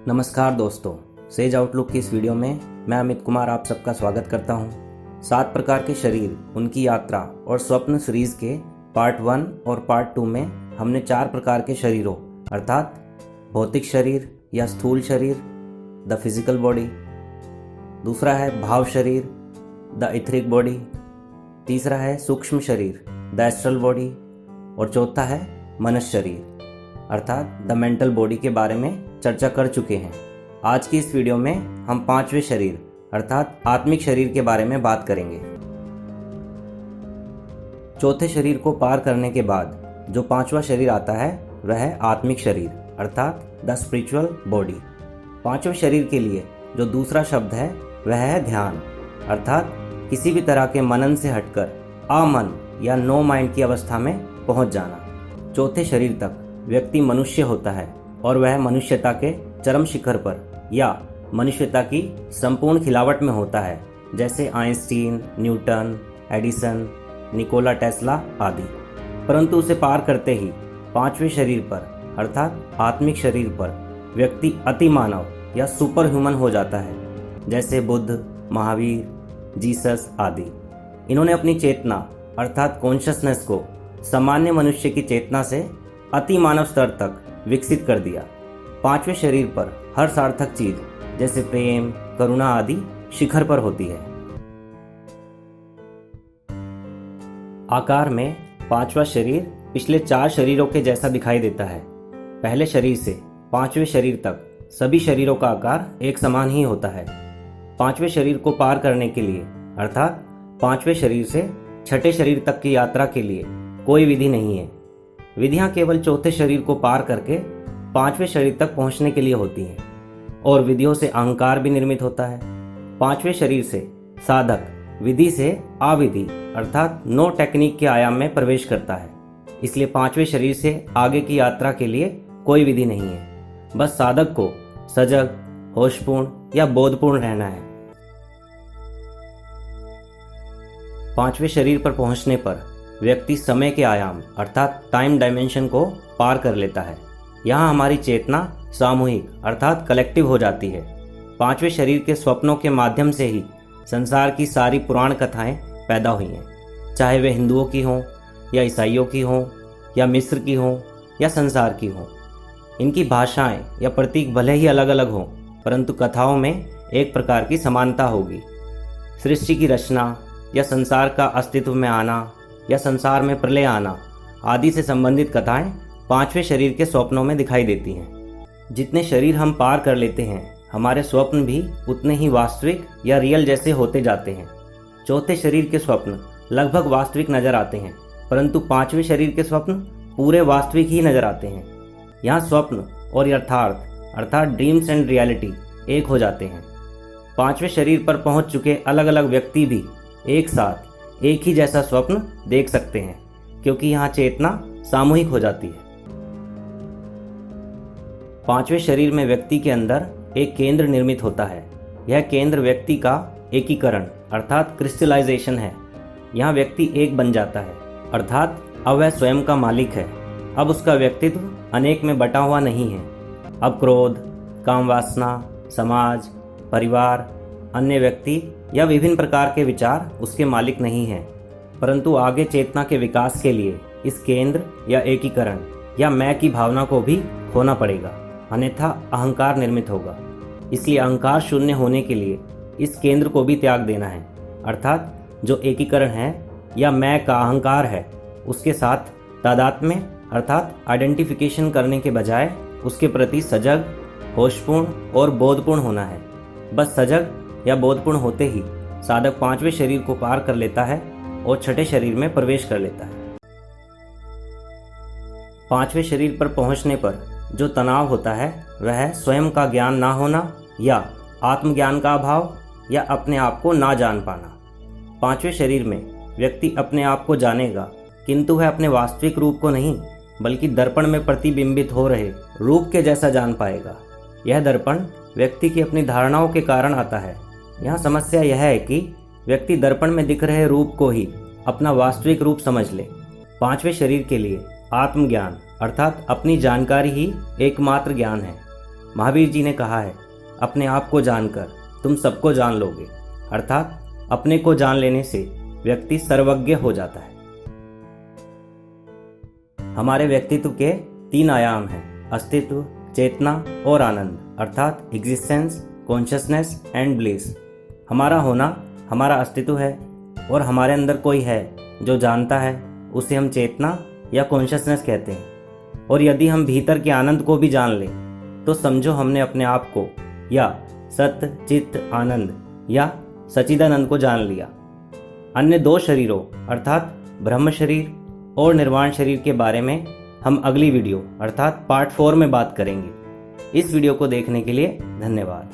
नमस्कार दोस्तों, says outlook की इस वीडियो में मैं अमित कुमार आप सबका स्वागत करता हूं। 7 प्रकार के शरीर, उनकी यात्रा और स्वप्न सीरीज के पार्ट 1 और पार्ट 2 में हमने 4 प्रकार के शरीरों अर्थात भौतिक शरीर या स्थूल शरीर, द फिजिकल बॉडी, दूसरा है भाव शरीर, द इथरिक बॉडी, तीसरा है सूक्ष्म शरीर, द एस्ट्रल बॉडी, और चौथा है मनुष्य शरीर अर्थात द मेंटल बॉडी के बारे में चर्चा कर चुके हैं। आज की इस वीडियो में हम 5वें शरीर अर्थात आत्मिक शरीर के बारे में बात करेंगे। चौथे शरीर को पार करने के बाद जो 5वां शरीर आता है वह है आत्मिक शरीर अर्थात द स्पिरिचुअल बॉडी। 5वें शरीर के लिए जो दूसरा शब्द है वह है ध्यान अर्थात किसी भी तरह के मनन से हटकर अमन या नो माइंड की अवस्था में पहुंच जाना। चौथे शरीर तक व्यक्ति मनुष्य होता है और वह मनुष्यता के चरम शिखर पर या मनुष्यता की संपूर्ण खिलावट में होता है, जैसे Einstein, Newton, Edison, Nikola Tesla आदि। परंतु उसे पार करते ही 5वें शरीर पर अर्थात आत्मिक शरीर पर व्यक्ति अति मानव या सुपर ह्यूमन हो जाता है, जैसे बुद्ध, महावीर, जीसस आदि। इन्होंने अपनी चेतना अर्थात कॉन्शसनेस को सामान्य मनुष्य की चेतना से अति मानव स्तर तक विकसित कर दिया। 5वें शरीर पर हर सार्थक चीज जैसे प्रेम, करुणा आदि शिखर पर होती है। आकार में 5वां शरीर पिछले 4 शरीरों के जैसा दिखाई देता है। पहले शरीर से 5वें शरीर तक सभी शरीरों का आकार एक समान ही होता है। 5वें शरीर को पार करने के लिए अर्थात 5वें शरीर से 6ठे शरीर तक की यात्रा के लिए कोई विधि नहीं है। विधियां केवल चौथे शरीर को पार करके 5वें शरीर तक पहुंचने के लिए होती हैं, और विधियों से अहंकार भी निर्मित होता है। 5वें शरीर से साधक विधि से अविधि अर्थात नो टेक्निक के आयाम में प्रवेश करता है। इसलिए 5वें शरीर से आगे की यात्रा के लिए कोई विधि नहीं है, बस साधक को सजग, होशपूर्ण या बोधपूर्ण रहना है। 5वें शरीर पर पहुंचने पर व्यक्ति समय के आयाम अर्थात टाइम डायमेंशन को पार कर लेता है। यहाँ हमारी चेतना सामूहिक अर्थात कलेक्टिव हो जाती है। 5वें शरीर के स्वप्नों के माध्यम से ही संसार की सारी पुराण कथाएं पैदा हुई हैं, चाहे वे हिंदुओं की हों या ईसाइयों की हों या मिस्र की हों या संसार की हों। इनकी भाषाएं या प्रतीक भले ही अलग अलग हों, परंतु कथाओं में एक प्रकार की समानता होगी। सृष्टि की रचना या संसार का अस्तित्व में आना या संसार में प्रलय आना आदि से संबंधित कथाएं 5वें शरीर के स्वप्नों में दिखाई देती हैं। जितने शरीर हम पार कर लेते हैं, हमारे स्वप्न भी उतने ही वास्तविक या रियल जैसे होते जाते हैं। चौथे शरीर के स्वप्न लगभग वास्तविक नजर आते हैं, परंतु 5वें शरीर के स्वप्न पूरे वास्तविक ही नजर आते हैं। यहाँ स्वप्न और यथार्थ अर्थात ड्रीम्स एंड रियलिटी एक हो जाते हैं। 5वें शरीर पर पहुंच चुके अलग अलग व्यक्ति भी एक साथ एक ही जैसा स्वप्न देख सकते हैं, क्योंकि यहाँ चेतना सामूहिक हो जाती है। 5वें शरीर में व्यक्ति के अंदर एक केंद्र निर्मित होता है। यह केंद्र व्यक्ति का एकीकरण अर्थात क्रिस्टलाइजेशन है। यहाँ व्यक्ति एक बन जाता है अर्थात अब वह स्वयं का मालिक है। अब उसका व्यक्तित्व अनेक में बटा हुआ नहीं है। अब क्रोध, काम वासना, समाज, परिवार, अन्य व्यक्ति या विभिन्न प्रकार के विचार उसके मालिक नहीं हैं, परंतु आगे चेतना के विकास के लिए इस केंद्र या एकीकरण या मैं की भावना को भी खोना पड़ेगा, अन्यथा अहंकार निर्मित होगा। इसलिए अहंकार शून्य होने के लिए इस केंद्र को भी त्याग देना है, अर्थात जो एकीकरण है या मैं का अहंकार है उसके साथ तादात्म्य अर्थात आइडेंटिफिकेशन करने के बजाय उसके प्रति सजग, होशपूर्ण और बोधपूर्ण होना है। बस सजग या बोधपूर्ण होते ही साधक 5वें शरीर को पार कर लेता है और 6ठे शरीर में प्रवेश कर लेता है। 5वें शरीर पर पहुंचने पर जो तनाव होता है वह है स्वयं का ज्ञान ना होना या आत्मज्ञान का अभाव या अपने आप को ना जान पाना। 5वें शरीर में व्यक्ति अपने आप को जानेगा, किंतु वह अपने वास्तविक रूप को नहीं बल्कि दर्पण में प्रतिबिंबित हो रहे रूप के जैसा जान पाएगा। यह दर्पण व्यक्ति की अपनी धारणाओं के कारण आता है। यहाँ समस्या यह है कि व्यक्ति दर्पण में दिख रहे रूप को ही अपना वास्तविक रूप समझ ले। 5वें शरीर के लिए आत्मज्ञान अर्थात अपनी जानकारी ही एकमात्र ज्ञान है। महावीर जी ने कहा है, अपने आप को जानकर तुम सबको जान लोगे, अर्थात अपने को जान लेने से व्यक्ति सर्वज्ञ हो जाता है। हमारे व्यक्तित्व के 3 आयाम हैं, अस्तित्व, चेतना और आनंद, अर्थात एग्जिस्टेंस, कॉन्शियसनेस एंड ब्लिस। हमारा होना हमारा अस्तित्व है और हमारे अंदर कोई है जो जानता है, उसे हम चेतना या कॉन्शियसनेस कहते हैं। और यदि हम भीतर के आनंद को भी जान लें तो समझो हमने अपने आप को या सत्य चित्त आनंद या सच्चिदानंद को जान लिया। अन्य 2 शरीरों अर्थात ब्रह्म शरीर और निर्वाण शरीर के बारे में हम अगली वीडियो अर्थात पार्ट 4 में बात करेंगे। इस वीडियो को देखने के लिए धन्यवाद।